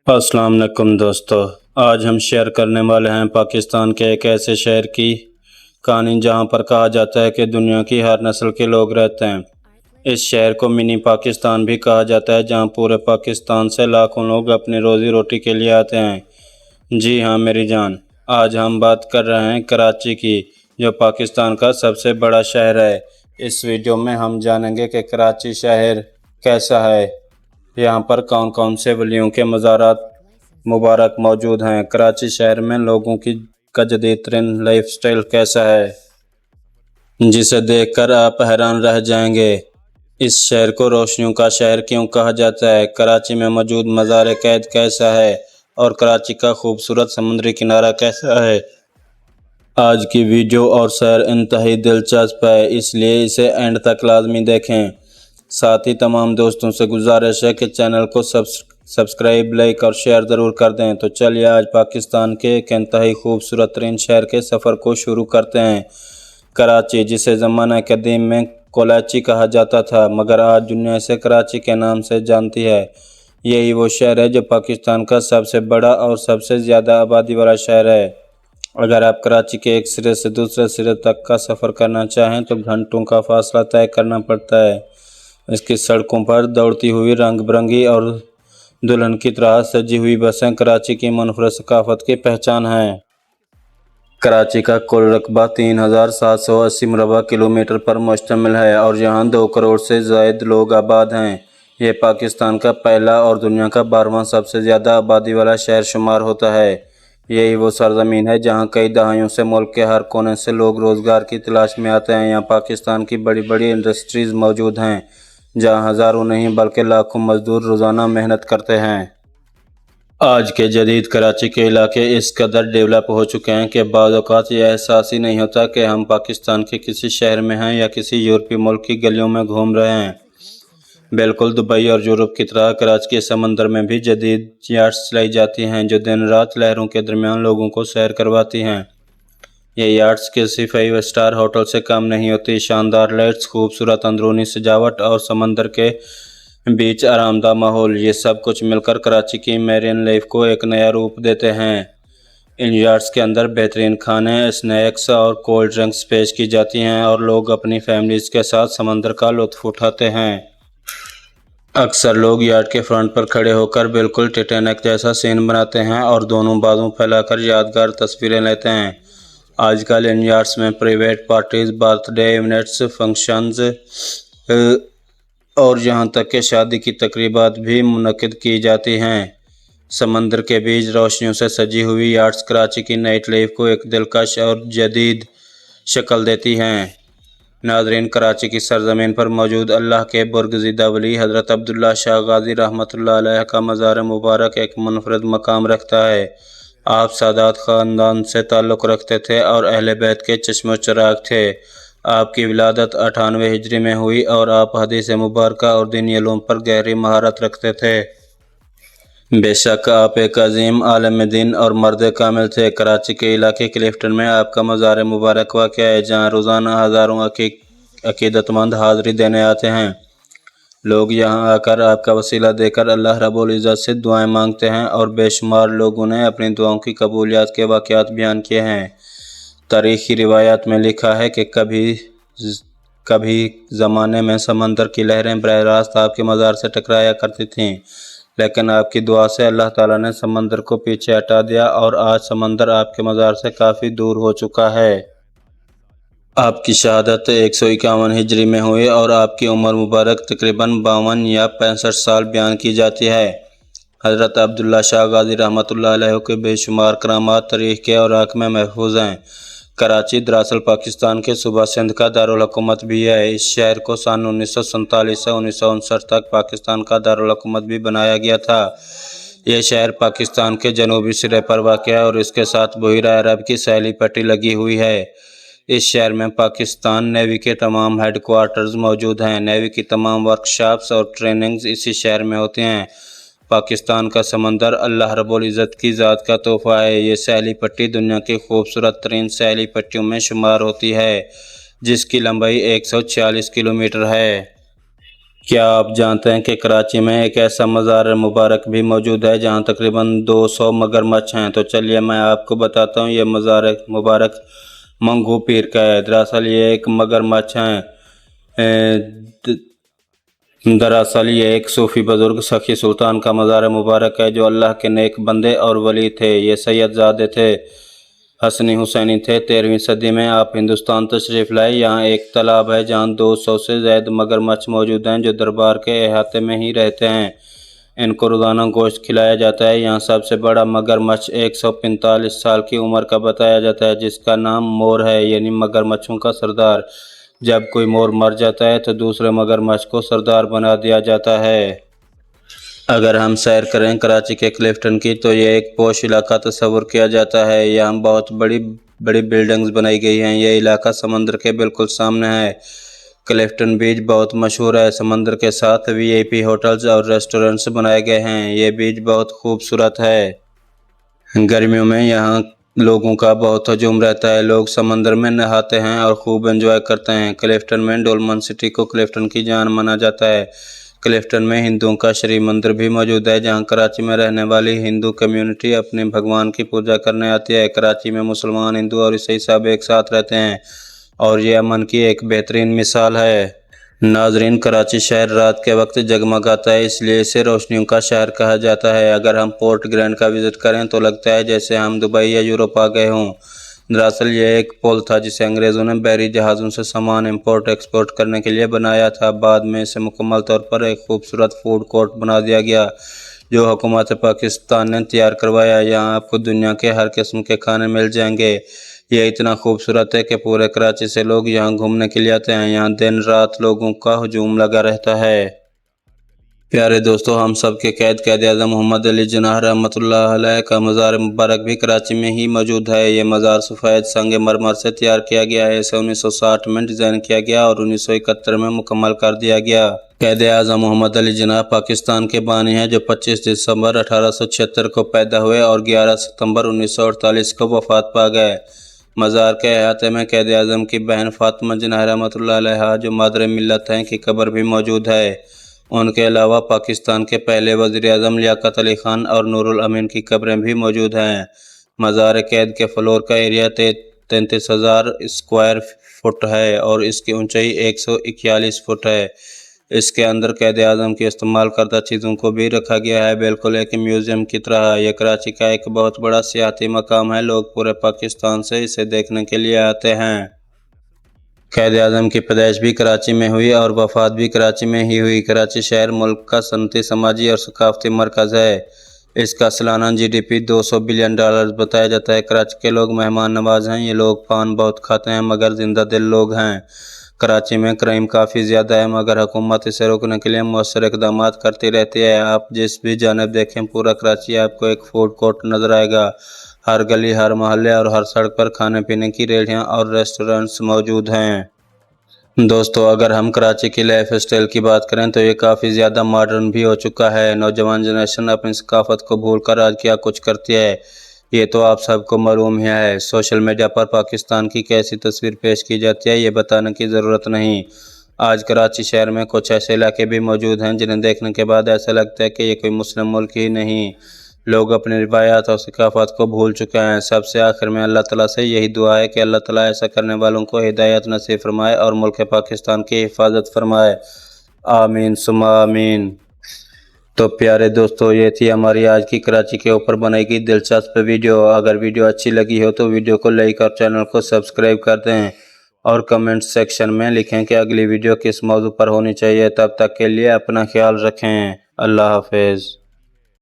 अस्सलाम वालेकुम दोस्तों, आज हम शेयर करने वाले हैं पाकिस्तान के एक ऐसे शहर की कहानी जहां पर कहा जाता है कि दुनिया की हर नस्ल के लोग रहते हैं। इस शहर को मिनी पाकिस्तान भी कहा जाता है, जहां पूरे पाकिस्तान से लाखों लोग अपनी रोजी रोटी के लिए आते हैं। जी हाँ मेरी जान, आज हम बात कर रहे हैं कराची की, जो पाकिस्तान का सबसे बड़ा शहर है। इस वीडियो में हम जानेंगे कि कराची शहर कैसा है, यहाँ पर कौन कौन से वलियों के मज़ारात मुबारक मौजूद हैं, कराची शहर में लोगों का जदीद तरीन लाइफ स्टाइल कैसा है, जिसे देखकर आप हैरान रह जाएंगे। इस शहर को रोशनियों का शहर क्यों कहा जाता है, कराची में मौजूद मज़ार कैद कैसा है, और कराची का खूबसूरत समुद्री किनारा कैसा है। आज की वीडियो और सैर इंतहाई दिलचस्प है, इसलिए इसे एंड तक लाजमी देखें। साथ ही तमाम दोस्तों से गुजारिश है कि चैनल को सब्सक्राइब, लाइक और शेयर ज़रूर कर दें। तो चलिए आज पाकिस्तान के एक इंतहाई खूबसूरत तरीन शहर के सफ़र को शुरू करते हैं। कराची, जिसे ज़माना कदीम में कोलाची कहा जाता था, मगर आज दुनिया इसे कराची के नाम से जानती है। यही वो शहर है जो पाकिस्तान का सबसे बड़ा और सबसे ज़्यादा आबादी वाला शहर है। अगर आप कराची के एक सिरे से दूसरे सिरे तक का सफ़र करना चाहें तो घंटों का फासला तय करना पड़ता है। इसकी सड़कों पर दौड़ती हुई रंग बिरंगी और दुल्हन की तरह सजी हुई बसें कराची की मुनफरद सकाफत की पहचान हैं। कराची का कुल रकबा 3780 मुरबा किलोमीटर पर मुश्तमिल है और यहाँ 2 करोड़ से ज़ायद लोग आबाद हैं। ये पाकिस्तान का पहला और दुनिया का 12वां सबसे ज़्यादा आबादी वाला शहर शुमार होता है। यही वो सरजमीन है जहाँ कई दहाइयों से मुल्क के हर कोने से लोग रोज़गार की तलाश में आते हैं। यहाँ पाकिस्तान की बड़ी बड़ी इंडस्ट्रीज़ मौजूद हैं, जहाँ हज़ारों नहीं बल्कि लाखों मजदूर रोज़ाना मेहनत करते हैं। आज के जदीद कराची के इलाके इस कदर डेवलप हो चुके हैं कि बाज़ औक़ात यह एहसास ही नहीं होता कि हम पाकिस्तान के किसी शहर में हैं या किसी यूरोपीय मुल्क की गलियों में घूम रहे हैं। बिल्कुल दुबई और यूरोप की तरह कराची के समंदर में भी जदीद याट्स चलाई जाती हैं, जो दिन रात लहरों के दरमियान लोगों को सैर करवाती हैं। ये याट्स किसी 5 स्टार होटल से कम नहीं होती। शानदार लाइट्स, खूबसूरत अंदरूनी सजावट और समंदर के बीच आरामदाह माहौल, ये सब कुछ मिलकर कराची की मैरीन लाइफ को एक नया रूप देते हैं। इन यार्ड्स के अंदर बेहतरीन खाने, स्नैक्स और कोल्ड ड्रिंक्स पेश की जाती हैं और लोग अपनी फैमिलीज़ के साथ समंदर का लुत्फ़ उठाते हैं। अक्सर लोग यार्ड के फ्रंट पर खड़े होकर बिल्कुल टाइटैनिक जैसा सीन बनाते हैं और दोनों बाजू फैलाकर यादगार तस्वीरें लेते हैं। आजकल इन यार्ड्स में private parties, birthday events, functions और यहाँ तक कि शादी की तकरीबात भी मुनक्किद की जाती हैं। समंदर के बीच रोशनियों से सजी हुई याट्स कराची की नाइट लाइफ को एक दिलकश और जदीद शक्ल देती हैं। नाज़रीन, कराची की सरजमीन पर मौजूद अल्लाह के बरगज़ीदा वली हज़रत अब्दुल्ला शाह गाज़ी रहमतुल्लाह अलैह का मज़ार मुबारक एक मुनफरद मकाम रखता है। आप सादात ख़ानदान से ताल्लुक़ रखते थे और अहले बैत के चश्मो चिराग थे। आपकी विलादत 98 हिजरी में हुई और आप हदीस मुबारक और दीनी इल्म पर गहरी महारत रखते थे। बेशक आप एक अजीम आलिम दीन और मर्द कामिल थे। कराची के इलाके क्लिफ्टन में आपका मज़ार मुबारक वाक़या है, जहाँ रोज़ाना हज़ारों अकीदतमंद हाज़री देने आते हैं। लोग यहाँ आकर आपका वसीला देकर अल्लाह रब्बुल इज़्ज़त से दुआएं मांगते हैं और बेशुमार लोगों ने अपनी दुआओं की कबूलियत के वाक़यात बयान किए हैं। तारीख़ी रिवायात में लिखा है कि कभी ज़माने में समंदर की लहरें बरह रास्त आपके मज़ार से टकराया करती थीं, लेकिन आपकी दुआ से अल्लाह ताला ने समंदर को पीछे हटा दिया और आज समंदर आपके मज़ार से काफ़ी दूर हो चुका है। आपकी शहादत 151 हिजरी में हुई और आपकी उम्र मुबारक तकरीबन 52 या 65 साल बयान की जाती है। हज़रत अब्दुल्ला शाह गाज़ी रहमतुल्लाह अलैह के बेशुमार करामात तारीख़ के औराक़ में महफूज हैं। कराची दरअसल पाकिस्तान के सूबा सिंध का दारुल हुकूमत भी है। इस शहर को सन 1947 से 1959 तक पाकिस्तान का दारुल हुकूमत भी बनाया गया था। यह शहर पाकिस्तान के जनूबी सिरे पर वाक़ है और इसके साथ बहिरा अरब की सैली पट्टी लगी हुई है। इस शहर में पाकिस्तान नेवी के तमाम हेड क्वार्टर्स मौजूद हैं। नेवी की तमाम वर्कशॉप्स और ट्रेनिंग्स इसी शहर में होती हैं। पाकिस्तान का समंदर अल्लाह रब्बुल इज़्ज़त की ज़ात का तोहफ़ा है। ये सैली पट्टी दुनिया की खूबसूरत तरीन सैली पट्टियों में शुमार होती है, जिसकी लंबाई 146 किलोमीटर है। کیا آپ جانتے ہیں کہ کراچی میں ایک ایسا مزار مبارک بھی موجود ہے جہاں تقریباً 200 مگرمچھ ہیں؟ تو چلیے میں آپ کو بتاتا ہوں۔ یہ مزار مبارک منگو پیر کا ہے۔ دراصل یہ ایک مگرمچھ ہیں۔ دراصل یہ ایک صوفی بزرگ سخی سلطان کا مزار مبارک ہے جو اللہ کے نیک بندے اور ولی تھے۔ یہ سید زادے تھے، حسنی حسینی تھے۔ 13ویں صدی میں آپ ہندوستان تشریف لائے۔ یہاں ایک تالاب ہے جہاں 200 سے زائد مگرمچھ موجود ہیں جو دربار کے احاطے میں ہی رہتے ہیں۔ ان کو روزانہ گوشت کھلایا جاتا ہے۔ یہاں سب سے بڑا مگرمچھ 145 سال کی عمر کا بتایا جاتا ہے، جس کا نام مور ہے، یعنی مگرمچھوں کا سردار۔ جب کوئی مور مر جاتا ہے تو دوسرے مگرمچھ کو سردار بنا دیا جاتا ہے۔ اگر ہم سیر کریں کراچی کے کلفٹن کی تو یہ ایک پوش علاقہ تصور کیا جاتا ہے۔ یہاں بہت بڑی بڑی بلڈنگز بنائی گئی ہیں۔ یہ علاقہ سمندر کے بالکل سامنے ہے۔ کلفٹن بیچ بہت مشہور ہے۔ سمندر کے ساتھ VIP ہوٹلز اور ریسٹورنٹس بنائے گئے ہیں۔ یہ بیچ بہت خوبصورت ہے۔ گرمیوں میں یہاں لوگوں کا بہت ہجوم رہتا ہے۔ لوگ سمندر میں نہاتے ہیں اور خوب انجوائے کرتے ہیں۔ کلفٹن میں ڈولمن سٹی کو کلفٹن کی جان مانا جاتا ہے۔ کلفٹن میں ہندوؤں کا شری مندر بھی موجود ہے جہاں کراچی میں رہنے والی ہندو کمیونٹی اپنے بھگوان کی پوجا کرنے آتی ہے۔ کراچی میں مسلمان، ہندو اور عیسائی سب ایک ساتھ رہتے ہیں اور یہ امن کی ایک بہترین مثال ہے۔ ناظرین، کراچی شہر رات کے وقت جگمگاتا ہے، اس لیے اسے روشنیوں کا شہر کہا جاتا ہے۔ اگر ہم پورٹ گرینڈ کا وزٹ کریں تو لگتا ہے جیسے ہم دبئی یا یورپ آ گئے ہوں۔ دراصل یہ ایک پل تھا جسے انگریزوں نے بحری جہازوں سے سامان امپورٹ ایکسپورٹ کرنے کے لیے بنایا تھا۔ بعد میں اسے مکمل طور پر ایک خوبصورت فوڈ کورٹ بنا دیا گیا جو حکومت پاکستان نے تیار کروایا۔ یہاں آپ کو دنیا کے ہر قسم کے کھانے مل جائیں گے۔ یہ اتنا خوبصورت ہے کہ پورے کراچی سے لوگ یہاں گھومنے کے لیے آتے ہیں۔ یہاں دن رات لوگوں کا ہجوم لگا رہتا ہے۔ پیارے دوستو، ہم سب کے قائد اعظم محمد علی جناح رحمۃ اللہ علیہ کا مزار مبارک بھی کراچی میں ہی موجود ہے۔ یہ مزار سفید سنگ مرمر سے تیار کیا گیا ہے۔ اسے 1960 میں ڈیزائن کیا گیا اور 1971 میں مکمل کر دیا گیا۔ قائد اعظم محمد علی جناح پاکستان کے بانی ہیں جو 25 دسمبر 1876 کو پیدا ہوئے اور 11 ستمبر 1948 کو وفات پا گئے۔ مزار کے احاطے میں قائد اعظم کی بہن فاطمہ جناح رحمۃ اللہ علیہا جو مادر ملت ہیں کی قبر بھی موجود ہے۔ ان کے علاوہ پاکستان کے پہلے وزیر اعظم لیاقت علی خان اور نور الامین کی قبریں بھی موجود ہیں۔ مزار قائد کے فلور کا ایریا 33,000 اسکوائر فٹ ہے اور اس کی اونچائی 141 فٹ ہے۔ اس کے اندر قائد اعظم کی استعمال کردہ چیزوں کو بھی رکھا گیا ہے، بالکل ایک میوزیم کی طرح۔ یہ کراچی کا ایک بہت بڑا سیاحتی مقام ہے۔ لوگ پورے پاکستان سے اسے دیکھنے کے لیے آتے ہیں۔ قائد اعظم کی پیدائش بھی کراچی میں ہوئی اور وفات بھی کراچی میں ہی ہوئی۔ کراچی شہر ملک کا صنعتی، سماجی اور ثقافتی مرکز ہے۔ اس کا سالانہ GDP $200 بلین بتایا جاتا ہے۔ کراچی کے لوگ مہمان نواز ہیں۔ یہ لوگ پان بہت کھاتے ہیں مگر زندہ دل لوگ ہیں۔ کراچی میں کرائم کافی زیادہ ہے مگر حکومت اسے روکنے کے لیے مؤثر اقدامات کرتی رہتی ہے۔ آپ جس بھی جانب دیکھیں پورا کراچی آپ کو ایک فوڈ کورٹ نظر آئے گا۔ ہر گلی، ہر محلے اور ہر سڑک پر کھانے پینے کی ریڑھیاں اور ریسٹورنٹس موجود ہیں۔ دوستو، اگر ہم کراچی کی لائف سٹائل کی بات کریں تو یہ کافی زیادہ ماڈرن بھی ہو چکا ہے۔ نوجوان جنریشن اپنی ثقافت کو بھول کر آج کیا کچھ کرتی ہے یہ تو آپ سب کو معلوم ہی ہے۔ سوشل میڈیا پر پاکستان کی کیسی تصویر پیش کی جاتی ہے یہ بتانے کی ضرورت نہیں۔ آج کراچی شہر میں کچھ ایسے علاقے بھی موجود ہیں جنہیں دیکھنے کے بعد ایسا لگتا ہے کہ یہ کوئی مسلم ملک ہی نہیں۔ لوگ اپنی روایات اور ثقافت کو بھول چکے ہیں۔ سب سے آخر میں اللہ تعالیٰ سے یہی دعا ہے کہ اللہ تعالیٰ ایسا کرنے والوں کو ہدایت نصیب فرمائے اور ملک پاکستان کی حفاظت فرمائے۔ آمین ثم آمین۔ تو پیارے دوستو، یہ تھی ہماری آج کی کراچی کے اوپر بنائی گئی دلچسپ ویڈیو۔ اگر ویڈیو اچھی لگی ہو تو ویڈیو کو لائک اور چینل کو سبسکرائب کر دیں اور کمنٹ سیکشن میں لکھیں کہ اگلی ویڈیو کس موضوع پر ہونی چاہیے۔ تب تک کے لیے اپنا خیال رکھیں۔ اللہ حافظ۔